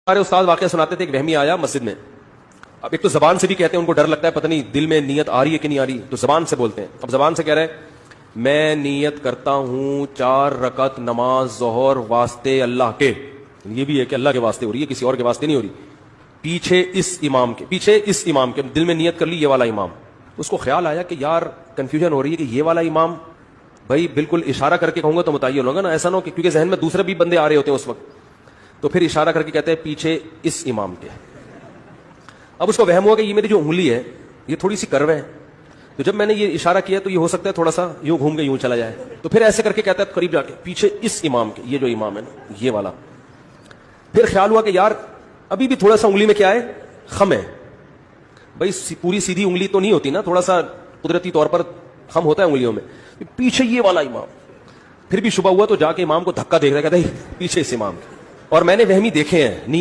ہمارے استاد واقعہ سناتے تھے، ایک وہمی آیا مسجد میں. اب ایک تو زبان سے بھی کہتے ہیں، ان کو ڈر لگتا ہے پتہ نہیں دل میں نیت آ رہی ہے کہ نہیں آ رہی، تو زبان سے بولتے ہیں. اب زبان سے کہہ رہے ہیں میں نیت کرتا ہوں 4 رکعت نماز ظہر واسطے اللہ کے. یہ بھی ہے کہ اللہ کے واسطے ہو رہی ہے، کسی اور کے واسطے نہیں ہو رہی. پیچھے اس امام کے دل میں نیت کر لی یہ والا امام. اس کو خیال آیا کہ یار کنفیوژن ہو رہی ہے کہ یہ والا امام، بھائی بالکل اشارہ کر کے کہوں گا تو متعین ہوگا نا، ایسا نہ ہو کہ کیونکہ ذہن میں دوسرے بھی بندے آ رہے ہوتے ہیں اس وقت. تو پھر اشارہ کر کے کہتے ہیں پیچھے اس امام کے. اب اس کو وہم ہوا کہ یہ میری جو انگلی ہے یہ تھوڑی سی کرو ہے، تو جب میں نے یہ اشارہ کیا تو یہ ہو سکتا ہے تھوڑا سا یوں گھوم کے یوں چلا جائے. تو پھر ایسے کر کے کہتا ہے قریب جا کے پیچھے اس امام کے، یہ جو امام ہے نا یہ والا. پھر خیال ہوا کہ یار ابھی بھی تھوڑا سا انگلی میں کیا ہے، خم ہے. بھائی پوری سیدھی انگلی تو نہیں ہوتی نا، تھوڑا سا قدرتی طور پر خم ہوتا ہے انگلیوں میں. پیچھے یہ والا امام. پھر بھی شبہ ہوا تو جا کے امام کو دھکا دے رہا، کہتا ہے پیچھے اس امام کے. اور میں نے وہمی دیکھے ہیں.